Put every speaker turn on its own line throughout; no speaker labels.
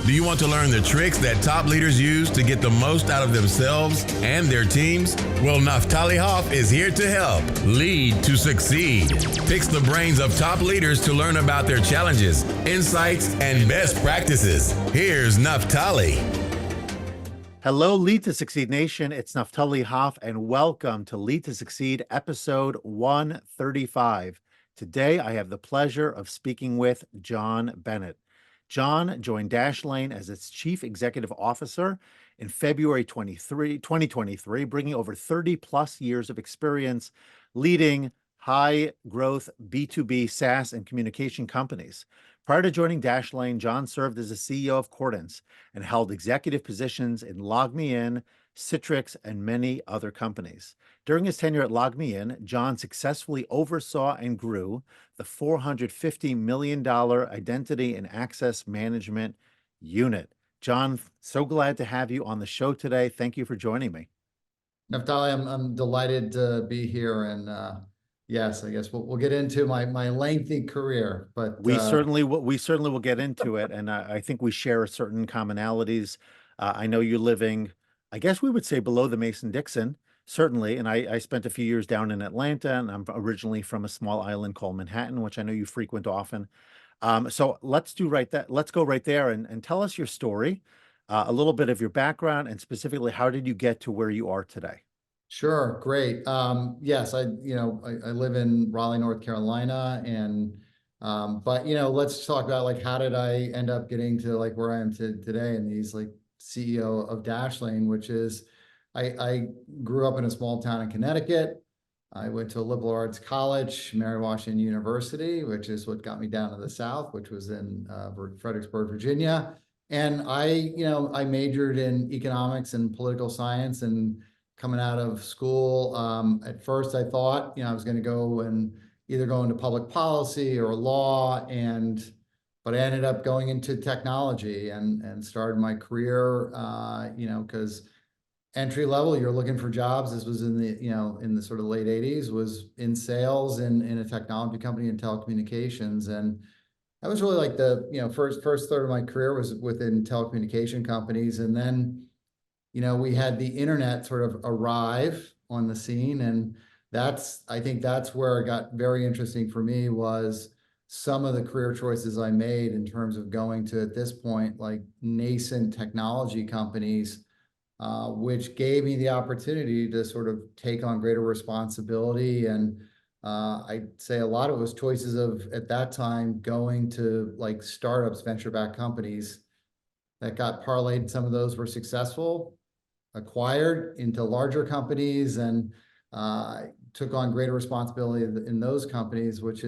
Do you want to learn the tricks that top leaders use to get the most out of themselves and their teams? Well, Naftali Hoff is here to help. Lead to succeed. Picks the brains of top leaders to learn about their challenges, insights, and best practices. Here's Naftali.
Hello, Lead to Succeed Nation. It's Naftali Hoff, and welcome to Lead to Succeed, episode 135. Today, I have the pleasure of speaking with John Bennett. John joined Dashlane as its Chief Executive Officer in February 2023, bringing over 30 plus years of experience leading high-growth B2B SaaS and communication companies. Prior to joining Dashlane, John served as the CEO of Cordence and held executive positions in LogMeIn, Citrix, and many other companies. During his tenure at LogMeIn, John successfully oversaw and grew the $450 million identity and access management unit. John, so glad to have you on the show today. Thank you for joining me.
Naftali, I'm delighted to be here, and yes, I guess we'll get into my lengthy career, but
we certainly will get into it, and I think we share certain commonalities. I know you're living, I guess we would say, below the Mason-Dixon, certainly, and I spent a few years down in Atlanta, and I'm originally from a small island called Manhattan, which I know you frequent often. So let's go right there and tell us your story, a little bit of your background, and specifically, how did you get to where you are today?
Sure, great. Yes, I live in Raleigh, North Carolina, and but let's talk about like how did I end up getting to like where I am today, and he's like CEO of Dashlane, which is I grew up in a small town in Connecticut. I went to a liberal arts college, Mary Washington University, which is what got me down to the South, which was in Fredericksburg, Virginia. And I majored in economics and political science. And coming out of school, at first I thought, I was going to go and either go into public policy or law, but I ended up going into technology and started my career, because entry level, you're looking for jobs. This was in the sort of late 80s, was in sales in a technology company in telecommunications. And that was really like the, first third of my career was within telecommunication companies. And then, we had the internet sort of arrive on the scene. And I think that's where it got very interesting for me, was some of the career choices I made in terms of going to, at this point, like nascent technology companies, which gave me the opportunity to sort of take on greater responsibility. And I'd say a lot of it was choices of, at that time, going to like startups, venture-backed companies that got parlayed. Some of those were successful, acquired into larger companies, and took on greater responsibility in those companies, which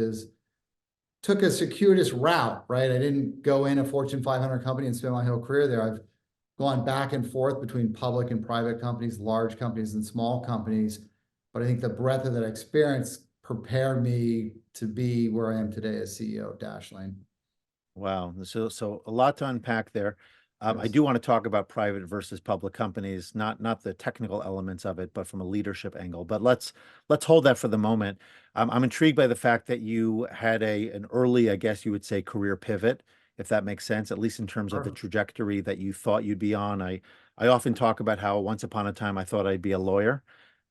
took a circuitous route, right? I didn't go in a Fortune 500 company and spend my whole career there. I've gone back and forth between public and private companies, large companies and small companies. But I think the breadth of that experience prepared me to be where I am today as CEO of Dashlane.
Wow. So a lot to unpack there.
Yes.
I do want to talk about private versus public companies, not the technical elements of it, but from a leadership angle. But let's hold that for the moment. I'm intrigued by the fact that you had an early, I guess you would say, career pivot, if that makes sense, at least in terms of the trajectory that you thought you'd be on. I often talk about how once upon a time I thought I'd be a lawyer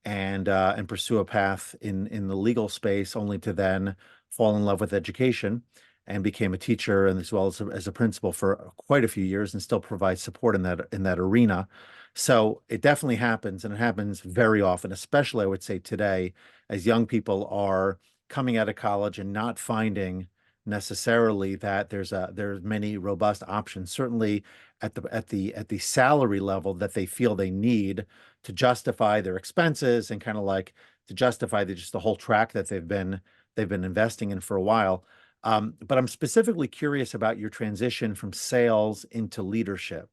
and pursue a path in the legal space, only to then fall in love with education and became a teacher, and as well as a principal for quite a few years, and still provide support in that arena. So it definitely happens, and it happens very often, especially I would say today, as young people are coming out of college and not finding necessarily that there's many robust options, certainly at the salary level that they feel they need to justify their expenses and kind of like to justify the whole track that they've been investing in for a while. But I'm specifically curious about your transition from sales into leadership,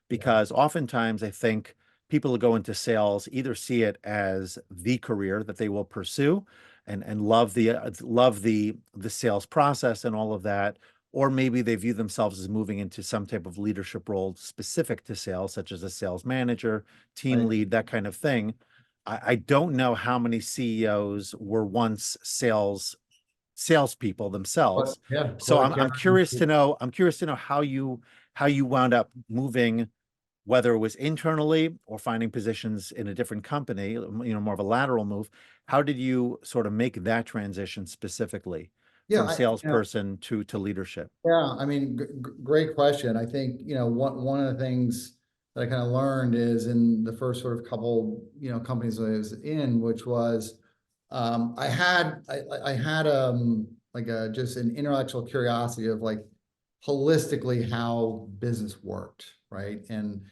because oftentimes I think people who go into sales either see it as the career that they will pursue and love the sales process and all of that, or maybe they view themselves as moving into some type of leadership role specific to sales, such as a sales manager, team lead, that kind of thing. I don't know how many CEOs were once sales salespeople themselves.
Yeah,
So
quota
I'm
carrying.
curious to know, how you wound up moving, whether it was internally or finding positions in a different company, more of a lateral move. How did you sort of make that transition specifically
Yeah,
from salesperson to leadership?
yeah, I mean, great question. I think, one of the things that I kind of learned is in the first sort of couple, companies that I was in, which was, I had like just an intellectual curiosity of like holistically how business worked, right? And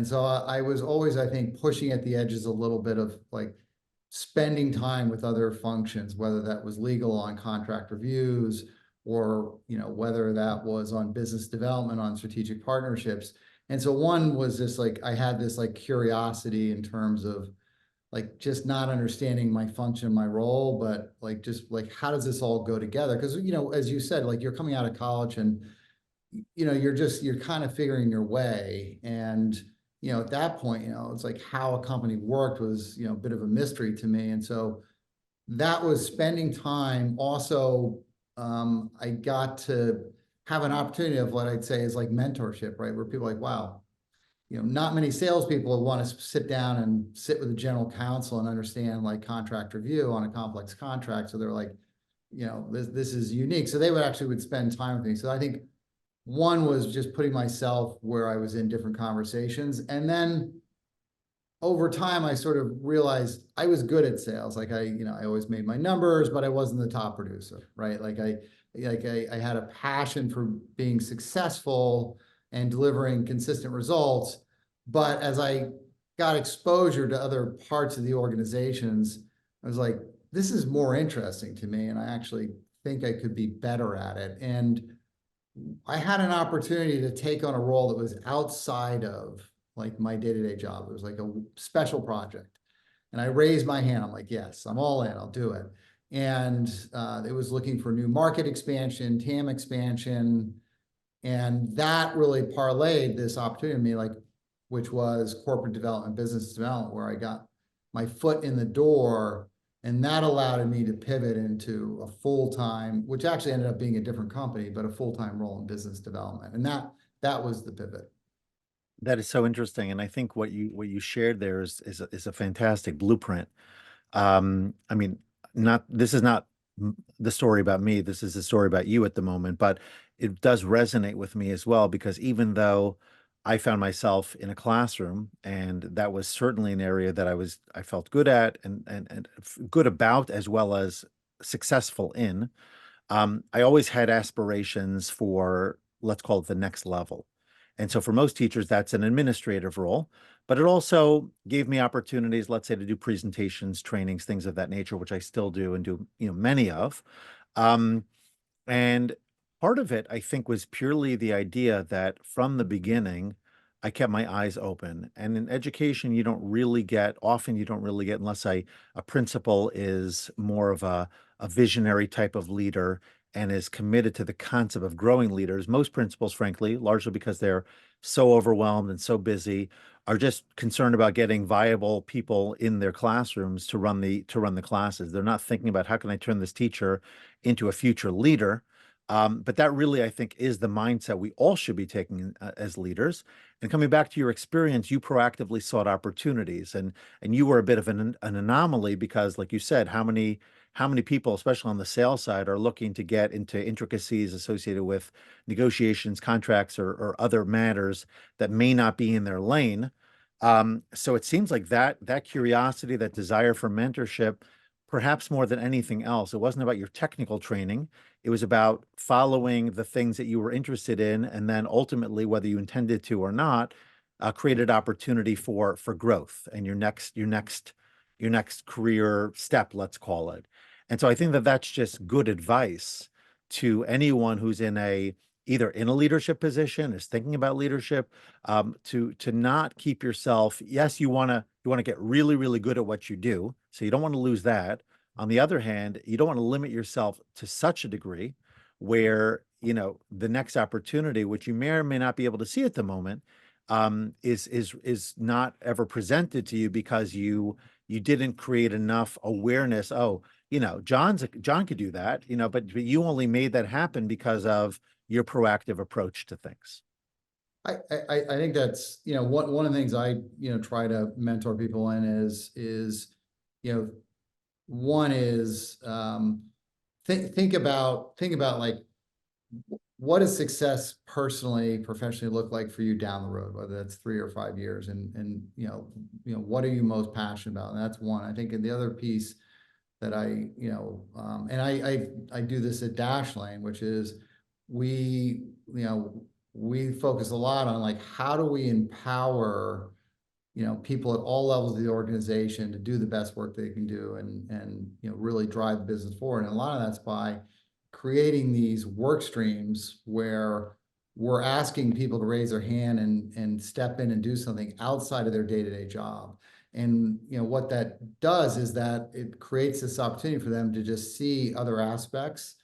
so I was always, I think, pushing at the edges a little bit of like spending time with other functions, whether that was legal on contract reviews, or whether that was on business development, on strategic partnerships. And so one was just like I had this like curiosity in terms of like just not understanding my function, my role, but like just like how does this all go together? Because as you said, like you're coming out of college and you're kind of figuring your way. And at that point, it's like how a company worked was a bit of a mystery to me. And so that was spending time. Also, I got to have an opportunity of what I'd say is like mentorship, right? Where people are like, wow, not many salespeople want to sit down and sit with a general counsel and understand like contract review on a complex contract. So they're like, this is unique. So they would spend time with me. So I think one was just putting myself where I was in different conversations. And then over time, I sort of realized I was good at sales. Like I always made my numbers, but I wasn't the top producer, right? I had a passion for being successful and delivering consistent results. But as I got exposure to other parts of the organizations, I was like, this is more interesting to me. And I actually think I could be better at it. And I had an opportunity to take on a role that was outside of like my day-to-day job. It was like a special project. And I raised my hand. I'm like, yes, I'm all in, I'll do it. And it was looking for new market expansion, TAM expansion. And that really parlayed this opportunity to me, like, which was corporate development, business development, where I got my foot in the door. And that allowed me to pivot into a full-time, which actually ended up being a different company, but a full-time role in business development. And that was the pivot.
That is so interesting, and I think what you shared there is a fantastic blueprint. I mean, not this is not the story about me. This is the story about you at the moment, but it does resonate with me as well, because even though I found myself in a classroom, and that was certainly an area that I felt good at, and good about, as well as successful in. I always had aspirations for, let's call it, the next level. And so for most teachers, that's an administrative role, but it also gave me opportunities, let's say, to do presentations, trainings, things of that nature, which I still do and do, many of. Um, and part of it, I think, was purely the idea that from the beginning, I kept my eyes open. And in education, often you don't really get, unless a principal is more of a visionary type of leader and is committed to the concept of growing leaders. Most principals, frankly, largely because they're so overwhelmed and so busy, are just concerned about getting viable people in their classrooms to run the classes. They're not thinking about, how can I turn this teacher into a future leader? But that really, I think, is the mindset we all should be taking as leaders. And coming back to your experience, you proactively sought opportunities, and you were a bit of an anomaly, because, like you said, how many people, especially on the sales side, are looking to get into intricacies associated with negotiations, contracts, or other matters that may not be in their lane. So it seems like that curiosity, that desire for mentorship, perhaps more than anything else, it wasn't about your technical training. It was about following the things that you were interested in, and then ultimately, whether you intended to or not, created opportunity for growth and your next career step, let's call it. And so I think that that's just good advice to anyone who's either in a leadership position, is thinking about leadership, to not keep yourself. Yes, you want to get really, really good at what you do, so you don't want to lose that. On the other hand, you don't want to limit yourself to such a degree where, the next opportunity, which you may or may not be able to see at the moment, is not ever presented to you, because you didn't create enough awareness. Oh, John could do that, but you only made that happen because of your proactive approach to things.
I think that's, one of the things I, try to mentor people in is, one is, think about like, what does success personally, professionally look like for you down the road, whether that's 3 or 5 years, and what are you most passionate about? And that's one. I think, and the other piece that I do this at Dashlane, which is we focus a lot on like, how do we empower, people at all levels of the organization to do the best work they can do and really drive the business forward. And a lot of that's by creating these work streams where we're asking people to raise their hand and step in and do something outside of their day-to-day job. And what that does is that it creates this opportunity for them to just see other aspects.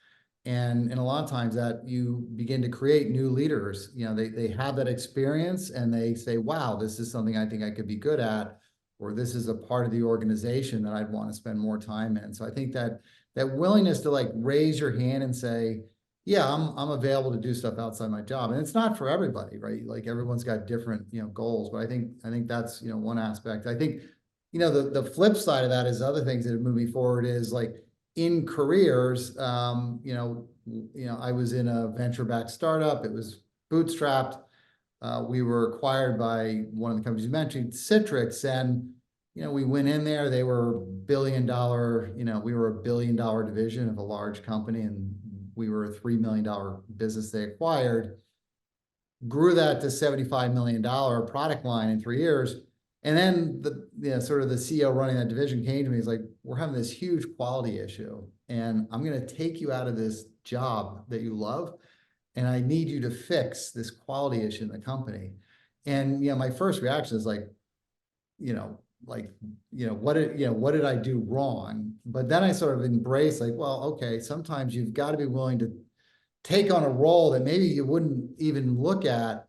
And a lot of times that you begin to create new leaders. They have that experience and they say, wow, this is something I think I could be good at, or this is a part of the organization that I'd want to spend more time in. So I think that willingness to like raise your hand and say, yeah, I'm available to do stuff outside my job. And it's not for everybody, right? Like everyone's got different, goals, but I think that's, one aspect. I think, the flip side of that is other things that have moved me forward is like in careers, I was in a venture-backed startup. It was bootstrapped. We were acquired by one of the companies you mentioned, Citrix, and we went in there. They were $1 billion. We were $1 billion division of a large company, and we were a $3 million business they acquired. Grew that to $75 million product line in 3 years. And then sort of the CEO running that division came to me. He's like, we're having this huge quality issue, and I'm going to take you out of this job that you love, and I need you to fix this quality issue in the company. And my first reaction is like, what did I do wrong? But then I sort of embrace like, well, okay, sometimes you've got to be willing to take on a role that maybe you wouldn't even look at.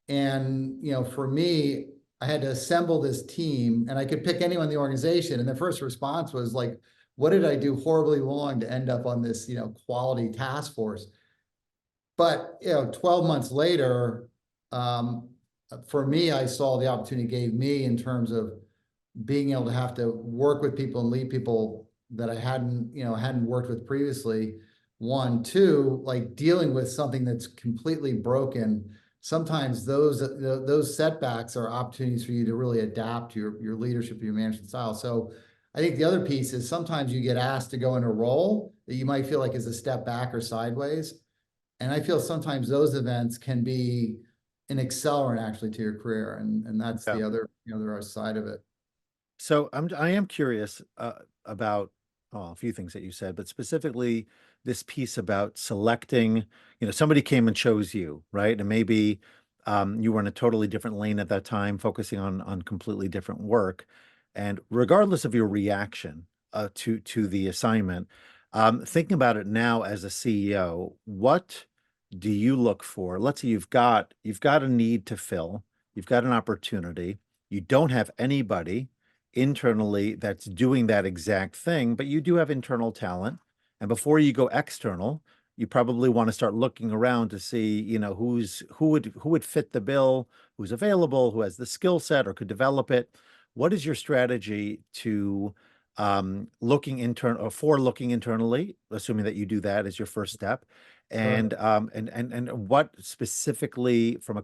And for me, I had to assemble this team, and I could pick anyone in the organization. And the first response was like, what did I do horribly wrong to end up on this, quality task force? But, 12 months later, for me, I saw the opportunity it gave me in terms of being able to have to work with people and lead people that I hadn't worked with previously. 1, 2, like dealing with something that's completely broken. Sometimes those setbacks are opportunities for you to really adapt your leadership, your management style. So I think the other piece is sometimes you get asked to go in a role that you might feel like is a step back or sideways. And I feel sometimes those events can be an accelerant actually to your career. And that's the other, the other side of it.
So I am curious about a few things that you said, but specifically this piece about selecting, somebody came and chose you, right? And maybe you were in a totally different lane at that time, focusing on completely different work. And regardless of your reaction to the assignment, thinking about it now as a CEO, what do you look for? Let's say you've got a need to fill, you've got an opportunity, you don't have anybody internally that's doing that exact thing, but you do have internal talent. And before you go external, you probably want to start looking around to see, who would fit the bill, who's available, who has the skill set or could develop it. What is your strategy to looking internally, assuming that you do that as your first step, and what specifically from a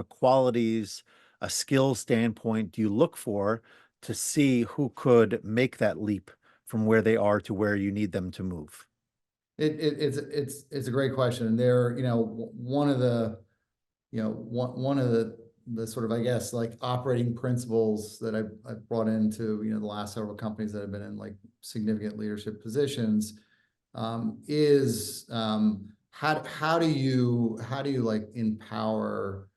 qualities, a skill standpoint do you look for to see who could make that leap from where they are to where you need them to move?
It's a great question. And there, one of the sort of, I guess, like operating principles that I've brought into, the last several companies that have been in like significant leadership positions, is how do you like empower,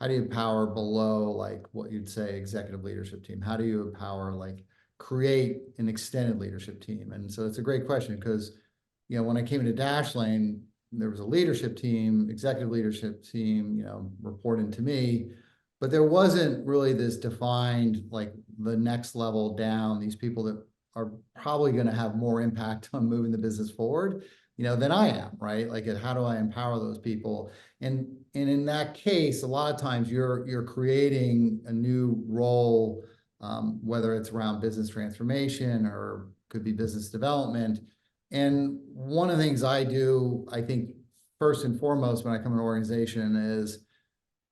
how do you empower below like what you'd say executive leadership team? How do you empower, like create an extended leadership team? And so it's a great question because, when I came into Dashlane, there was a leadership team, executive leadership team, reporting to me, but there wasn't really this defined, like the next level down, these people that are probably going to have more impact on moving the business forward, than I am, right? Like, how do I empower those people? And in that case, a lot of times you're creating a new role, whether it's around business transformation or could be business development. And one of the things I do, I think, first and foremost, when I come to an organization is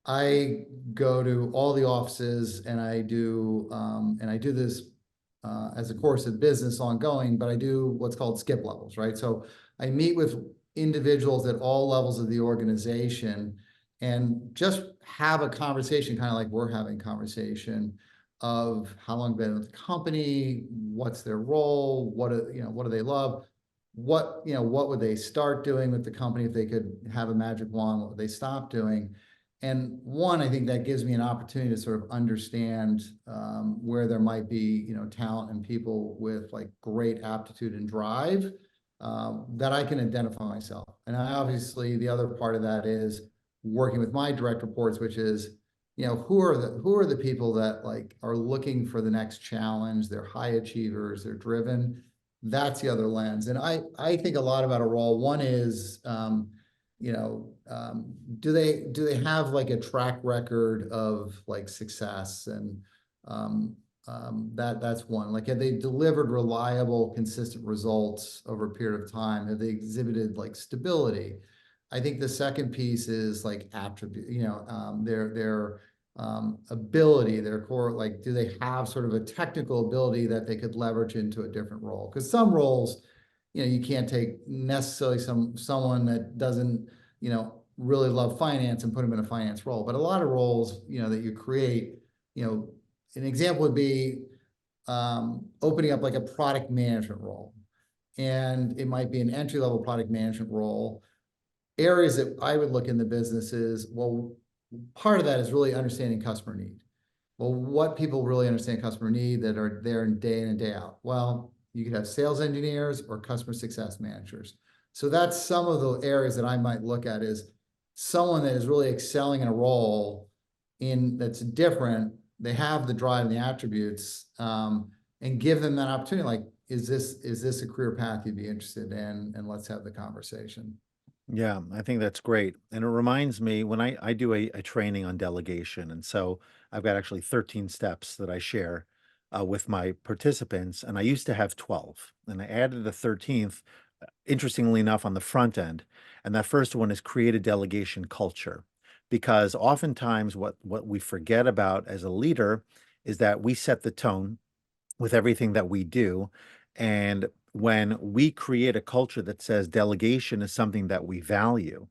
I go to all the offices and I do this as a course of business ongoing, but I do what's called skip levels, right? So I meet with individuals at all levels of the organization and just have a conversation, kind of like we're having a conversation of how long they've been with the company, what's their role, what do they love, what would they start doing with the company if they could have a magic wand, what would they stop doing? And one, I think that gives me an opportunity to sort of understand where there might be, talent and people with like great aptitude and drive that I can identify myself. And I obviously, the other part of that is working with my direct reports, which is, who are the people that like are looking for the next challenge? They're high achievers, they're driven. That's the other lens. And I think a lot about a role. One is, do they have like a track record of like success? And that's one. Like, have they delivered reliable, consistent results over a period of time? Have they exhibited like stability? I think the second piece is like attribute, their ability, their core, like, do they have sort of a technical ability that they could leverage into a different role? Because some roles, you can't take necessarily someone that doesn't, really love finance and put them in a finance role. But a lot of roles, that you create, an example would be opening up like a product management role. And it might be an entry-level product management role. Areas that I would look in the business is, well, part of that is really understanding customer need. Well, what people really understand customer need that are there day in and day out? Well, you could have sales engineers or customer success managers. So that's some of the areas that I might look at is someone that is really excelling in a role that's different. They have the drive and the attributes, and give them that opportunity. Like, is this a career path you'd be interested in? And let's have the conversation.
Yeah, I think that's great. And it reminds me when I do a training on delegation. And so I've got actually 13 steps that I share with my participants. And I used to have 12. And I added the 13th, interestingly enough, on the front end. And that first one is create a delegation culture. Because oftentimes what we forget about as a leader is that we set the tone with everything that we do. And when we create a culture that says delegation is something that we value,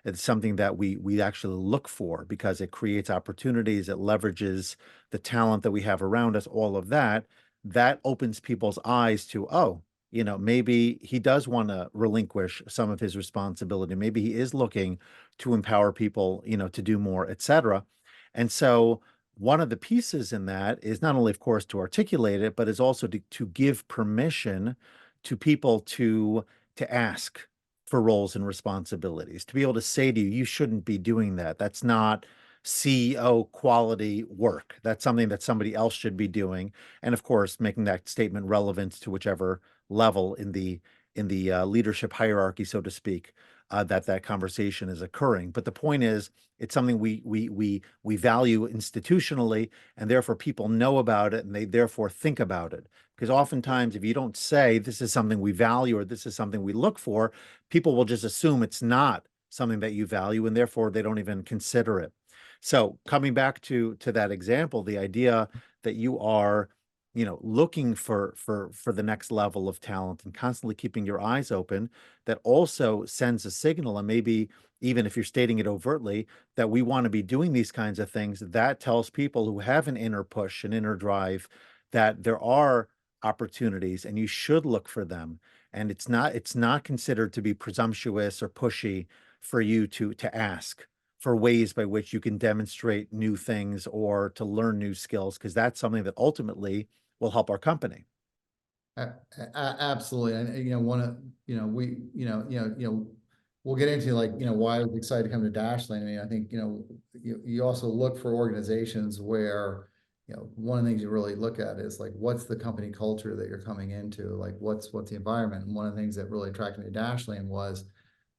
it's something that we actually look for because it creates opportunities, it leverages the talent that we have around us, all of that, that opens people's eyes to, oh, maybe he does want to relinquish some of his responsibility. Maybe he is looking to empower people, to do more, et cetera. And so one of the pieces in that is not only, of course, to articulate it, but is also to give permission to people to ask for roles and responsibilities, to be able to say to you, you shouldn't be doing that. That's not CEO quality work. That's something that somebody else should be doing. And of course, making that statement relevant to whichever level in the leadership hierarchy, so to speak, that conversation is occurring. But the point is, it's something we value institutionally, and therefore people know about it and they therefore think about it. Because oftentimes, if you don't say this is something we value or this is something we look for, people will just assume it's not something that you value, and therefore they don't even consider it. So coming back to that example, the idea that you are, looking for the next level of talent and constantly keeping your eyes open, that also sends a signal. And maybe even if you're stating it overtly, that we want to be doing these kinds of things, that tells people who have an inner push, an inner drive, that there are opportunities and you should look for them. And it's not considered to be presumptuous or pushy for you to ask for ways by which you can demonstrate new things or to learn new skills, because that's something that ultimately will help our company.
Absolutely. And, we'll get into like, why I was excited to come to Dashlane. I mean, I think, you also look for organizations where, one of the things you really look at is like, what's the company culture that you're coming into? Like, what's the environment? And one of the things that really attracted me to Dashlane was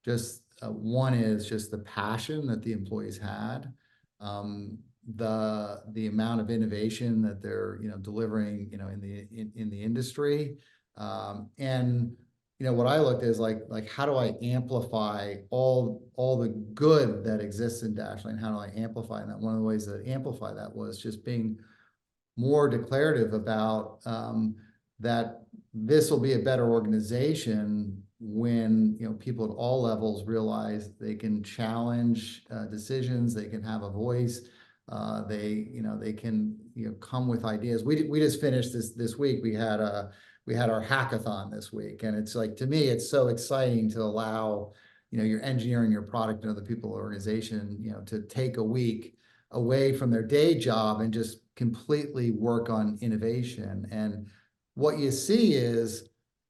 just one is just the passion that the employees had, the amount of innovation that they're delivering in the industry, and what I looked at is like how do I amplify all the good that exists in Dashlane? How do I amplify that? One of the ways that amplify that was just being more declarative about that this will be a better organization when people at all levels realize they can challenge decisions, they can have a voice, they can come with ideas. We just finished this week. We had our hackathon this week, and it's like, to me, it's so exciting to allow your engineering, your product, and other people in the organization to take a week away from their day job and just completely work on innovation. And what you see is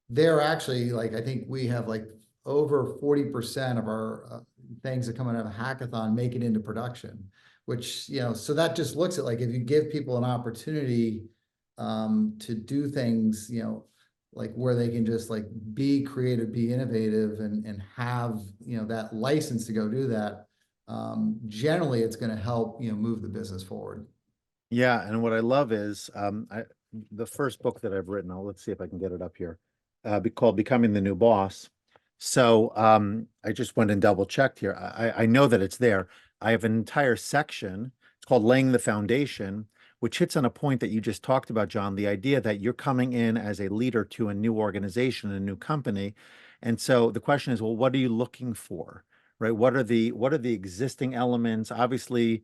they're actually, like, I think we have like over 40% of our things that come out of a hackathon make it into production, which, so that just looks at, like, if you give people an opportunity to do things, like where they can just like be creative, be innovative, and have, that license to go do that, generally it's going to help, move the business forward.
Yeah, and what I love is the first book that I've written, let's see if I can get it up here, called Becoming the New Boss. So I just went and double checked here. I know that it's there. I have an entire section. It's called Laying the Foundation, which hits on a point that you just talked about, John, the idea that you're coming in as a leader to a new organization, a new company. And so the question is, well, what are you looking for, right? What are the existing elements? Obviously,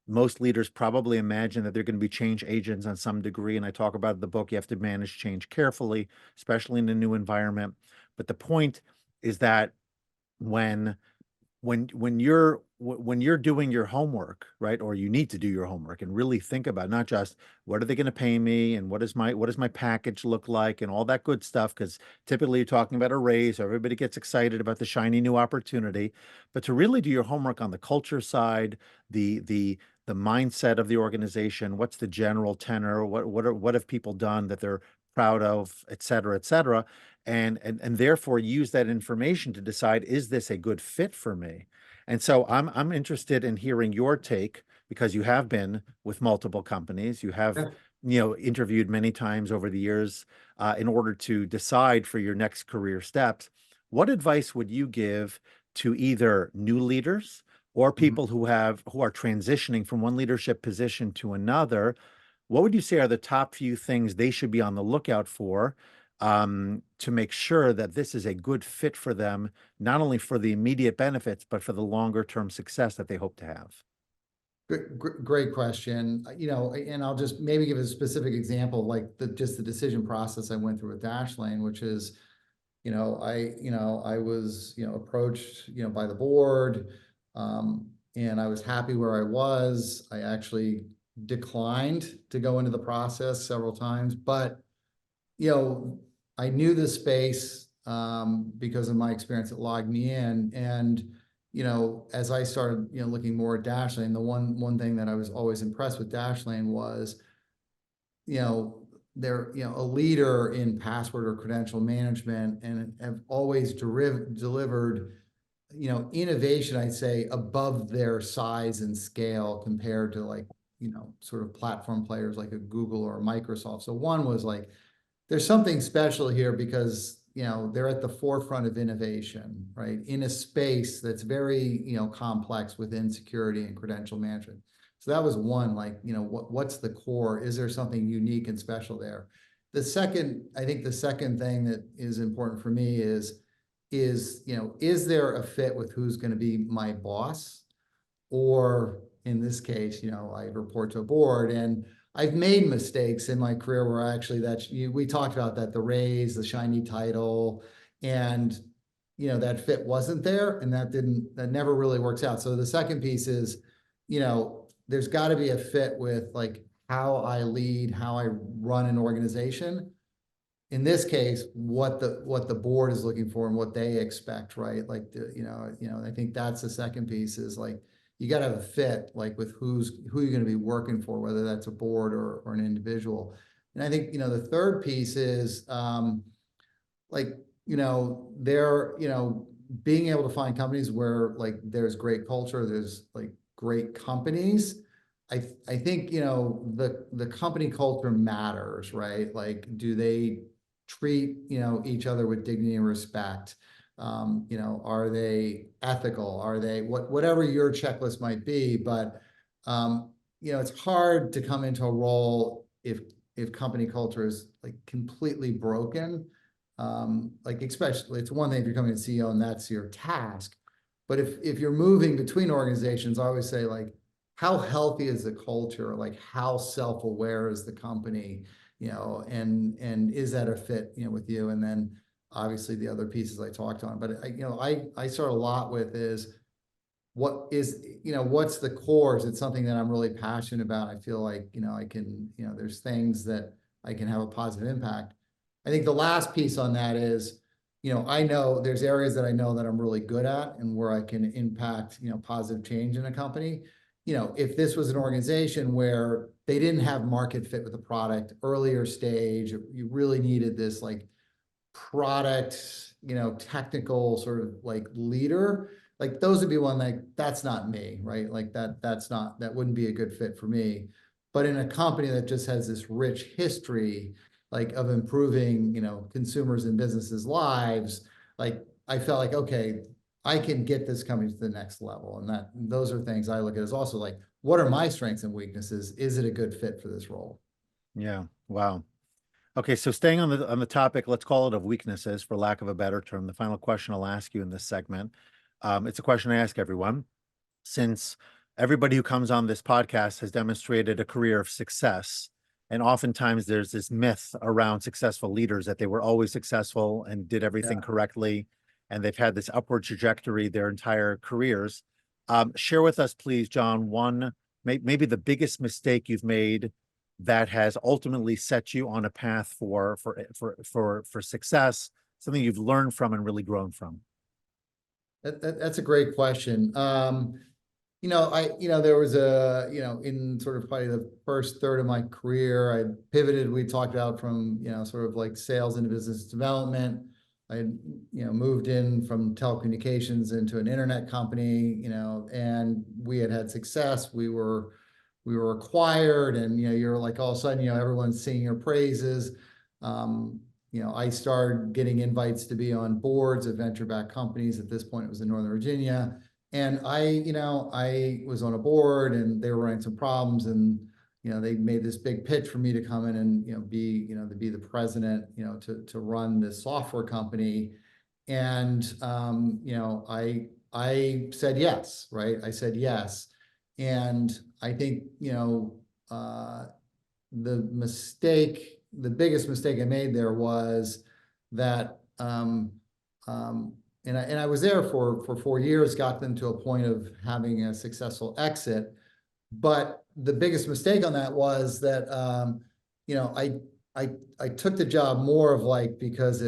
most leaders probably imagine that they're going to be change agents on some degree. And I talk about in the book, you have to manage change carefully, especially in a new environment. But the point is that when you're doing your homework, right, or you need to do your homework and really think about not just what are they going to pay me and what does my package look like and all that good stuff, because typically you're talking about a raise, so everybody gets excited about the shiny new opportunity, but to really do your homework on the culture side, the mindset of the organization, what's the general tenor, what have people done that they're proud of, et cetera, and therefore use that information to decide, is this a good fit for me? And so I'm interested in hearing your take, because you have been with multiple companies, you have interviewed many times over the years in order to decide for your next career steps. What advice would you give to either new leaders or people who are transitioning from one leadership position to another? What would you say are the top few things they should be on the lookout for to make sure that this is a good fit for them, not only for the immediate benefits, but for the longer term success that they hope to have?
Great question. And I'll just maybe give a specific example, like just the decision process I went through with Dashlane, which is, I was, approached, by the board, and I was happy where I was. I actually declined to go into the process several times, but, I knew the space because of my experience at LogMeIn, and as I started looking more at Dashlane, the one thing that I was always impressed with Dashlane was they're a leader in password or credential management, and have always delivered innovation, I'd say, above their size and scale compared to like sort of platform players like a Google or a Microsoft. So one was like, there's something special here because, they're at the forefront of innovation, right? In a space that's very, complex within security and credential management. So that was one, like, what's the core? Is there something unique and special there? I think the second thing that is important for me is there a fit with who's going to be my boss? Or in this case, I report to a board, and I've made mistakes in my career where actually we talked about that, the raise, the shiny title, and that fit wasn't there, and that never really works out. So the second piece is, there's got to be a fit with like how I lead, how I run an organization. In this case, what the board is looking for and what they expect, right? Like I think that's the second piece is like, you got to have a fit, like with who you're going to be working for, whether that's a board or an individual. And I think, the third piece is, like, being able to find companies where like there's great culture, there's like great companies. I think, the company culture matters, right? Like, do they treat, each other with dignity and respect? Are they ethical? Are they whatever your checklist might be? But, it's hard to come into a role if company culture is like completely broken. Like, especially, it's one thing if you're coming to CEO and that's your task, but if you're moving between organizations, I always say, like, how healthy is the culture? Like, how self-aware is the company? And is that a fit, with you? And then obviously the other pieces I talked on, but I start a lot with is what's the core? Is it something that I'm really passionate about? I feel like, I can, there's things that I can have a positive impact. I think the last piece on that is, I know there's areas that I know that I'm really good at and where I can impact, positive change in a company. If this was an organization where they didn't have market fit with the product, earlier stage, you really needed this like product, technical sort of like leader, like those would be one, like, that's not me, right? Like that wouldn't be a good fit for me. But in a company that just has this rich history, like of improving, consumers and businesses' lives, like I felt like, okay, I can get this company to the next level. And those are things I look at as also like, what are my strengths and weaknesses? Is it a good fit for this role?
Yeah. Wow. Okay, so staying on the topic, let's call it of weaknesses, for lack of a better term. The final question I'll ask you in this segment, it's a question I ask everyone. Since everybody who comes on this podcast has demonstrated a career of success, and oftentimes there's this myth around successful leaders that they were always successful and did everything correctly, and they've had this upward trajectory their entire careers. Share with us, please, John, maybe the biggest mistake you've made that has ultimately set you on a path for success, something you've learned from and really grown from.
That's a great question. There was in sort of probably the first third of my career, I pivoted, we talked about, from, sort of like sales into business development. I moved in from telecommunications into an internet company, and we had success. We were acquired, and, you're like, all of a sudden, everyone's singing your praises. I started getting invites to be on boards of venture-backed companies. At this point, it was in Northern Virginia. And I was on a board, and they were running some problems, and, they made this big pitch for me to come in and, to be the president, to run this software company. And, I said yes, right? I said yes. And I think, the biggest mistake I made there was that, and I was there for 4 years, got them to a point of having a successful exit. But the biggest mistake on that was that, I took the job more of like, because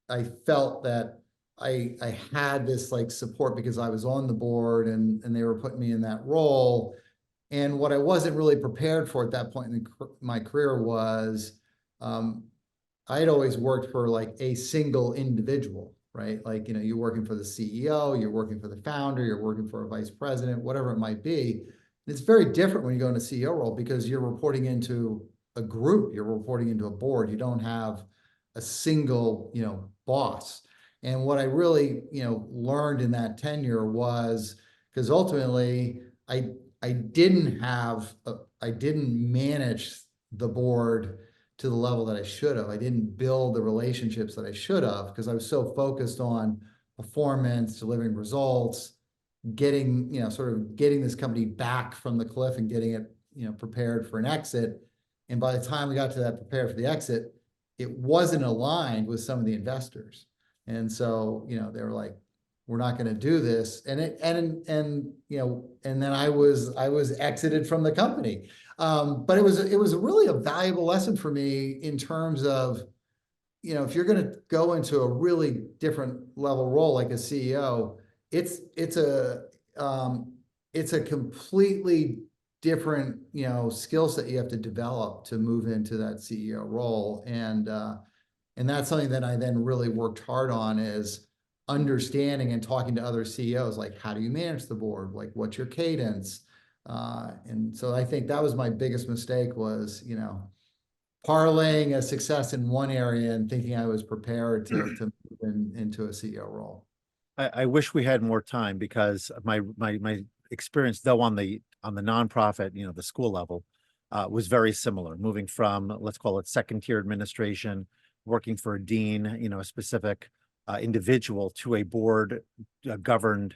I felt that I had this like support because I was on the board, and they were putting me in that role. And what I wasn't really prepared for at that point in my career was, I had always worked for like a single individual, right? Like, you're working for the CEO, you're working for the founder, you're working for a vice president, whatever it might be. And it's very different when you go into a CEO role, because you're reporting into a group, you're reporting into a board. You don't have a single, boss. And what I really, learned in that tenure was, because ultimately I didn't manage the board to the level that I should have. I didn't build the relationships that I should have, because I was so focused on performance, delivering results, getting this company back from the cliff and getting it, prepared for an exit. And by the time we got to that prepared for the exit, it wasn't aligned with some of the investors. And so, they were like, we're not going to do this. And then I was exited from the company. But it was really a valuable lesson for me in terms of, if you're going to go into a really different level role, like a CEO, it's it's a completely different, you know, skill set you have to develop to move into that CEO role. And that's something that I then really worked hard on, is understanding and talking to other CEOs, like, how do you manage the board? Like, what's your cadence? And so I think that was my biggest mistake, was, you know, parlaying a success in one area and thinking I was prepared to move into a CEO role.
I wish we had more time, because my experience, though, on the nonprofit, you know, the school level, was very similar. Moving from, let's call it, second tier administration, working for a dean, you know, a specific individual, to a board governed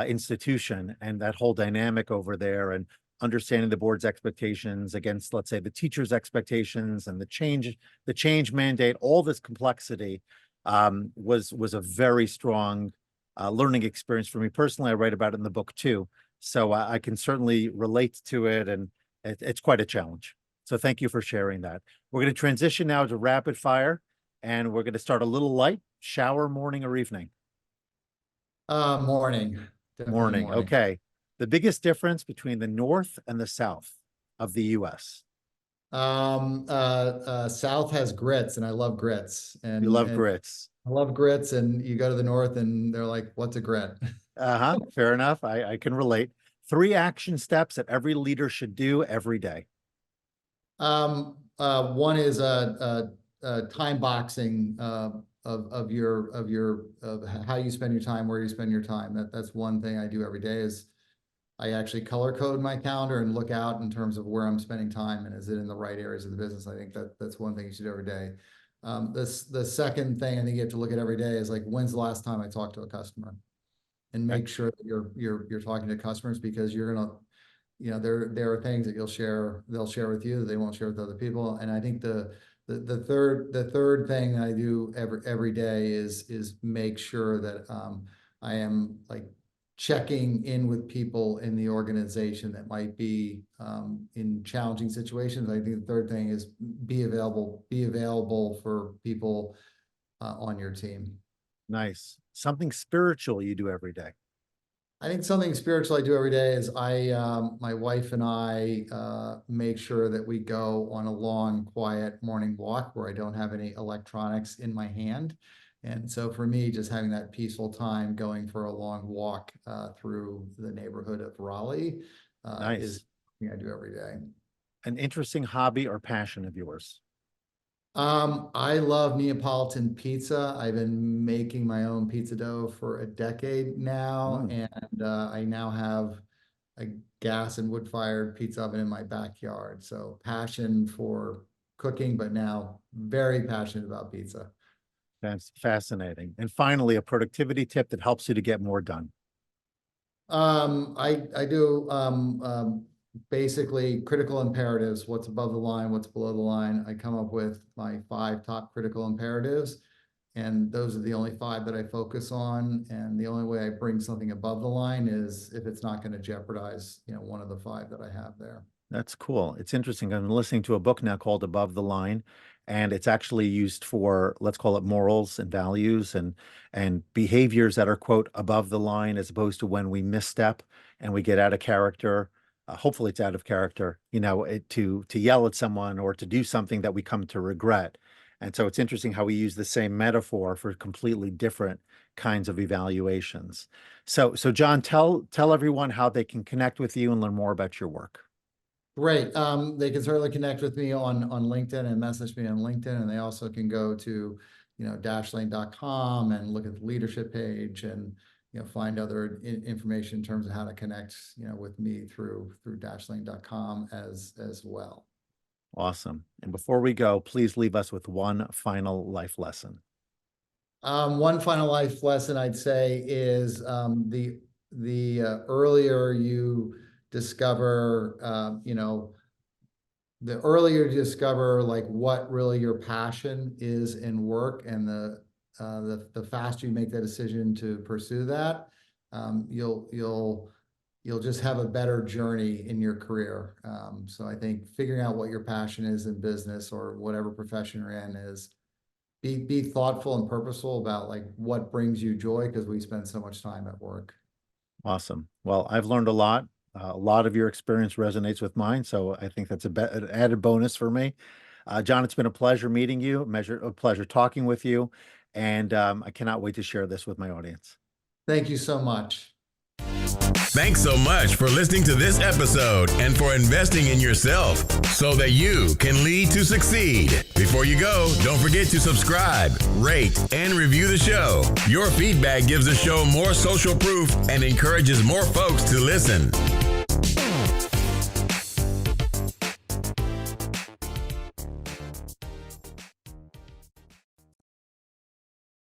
institution, and that whole dynamic over there, and understanding the board's expectations against, let's say, the teacher's expectations, and the change mandate. All this complexity was a very strong learning experience for me personally. I write about it in the book too, so I can certainly relate to it, and it's quite a challenge. So thank you for sharing that. We're going to transition now to rapid fire, and we're going to start a little light. Shower, morning or evening?
Morning. Definitely
Morning. Okay. The biggest difference between the North and the South of the U.S.?
South has grits, and I love grits.
You love
And
grits.
I love grits, and you go to the North and they're like, what's a grit?
Uh-huh. Fair enough. I can relate. 3 action steps that every leader should do every day.
One is time boxing of how you spend your time, where you spend your time. That's one thing I do every day, is I actually color code my calendar and look out in terms of where I'm spending time, and is it in the right areas of the business. I think that's one thing you should do every day. The second thing I think you have to look at every day is, like, when's the last time I talked to a customer, and make sure that you're talking to customers, because you're gonna, you know, there are things that they'll share with you that they won't share with other people. And I think the third thing I do every day is make sure that I am, like, checking in with people in the organization that might be in challenging situations. I think the third thing is be available for people on your team.
Nice. Something spiritual you do every day.
I think something spiritual I do every day is my wife and I make sure that we go on a long, quiet morning walk where I don't have any electronics in my hand. And so for me, just having that peaceful time, going for a long walk through the neighborhood of Raleigh
Nice.
is something I do every day.
An interesting hobby or passion of yours?
I love Neapolitan pizza. I've been making my own pizza dough for a decade now, and I now have a gas and wood-fired pizza oven in my backyard. So passion for cooking, but now very passionate about pizza.
That's fascinating. And finally, a productivity tip that helps you to get more done.
I do basically critical imperatives, what's above the line, what's below the line. I come up with my 5 top critical imperatives, and those are the only 5 that I focus on. And the only way I bring something above the line is if it's not going to jeopardize, you know, one of the 5 that I have there.
That's cool. It's interesting. I'm listening to a book now called Above the Line, and it's actually used for, let's call it, morals and values and behaviors that are, quote, above the line, as opposed to when we misstep and we get out of character. Hopefully it's out of character, you know, to yell at someone or to do something that we come to regret. And so it's interesting how we use the same metaphor for completely different kinds of evaluations. So John, tell everyone how they can connect with you and learn more about your work.
Great. They can certainly connect with me on LinkedIn and message me on LinkedIn. And they also can go to, you know, dashlane.com and look at the leadership page, and, you know, find other information in terms of how to connect, you know, with me through dashlane.com as well.
Awesome. And before we go, please leave us with one final life lesson.
One final life lesson I'd say is the earlier you discover, you know, the earlier you discover, like, what really your passion is in work, and the faster you make that decision to pursue that, you'll just have a better journey in your career. So I think figuring out what your passion is in business or whatever profession you're in is be thoughtful and purposeful about, like, what brings you joy, because we spend so much time at work.
Awesome. Well, I've learned a lot. A lot of your experience resonates with mine, so I think that's an added bonus for me. John, it's been a pleasure meeting you, a pleasure talking with you, and I cannot wait to share this with my audience.
Thank you so much.
Thanks so much for listening to this episode and for investing in yourself so that you can lead to succeed. Before you go, don't forget to subscribe, rate, and review the show. Your feedback gives the show more social proof and encourages more folks to listen.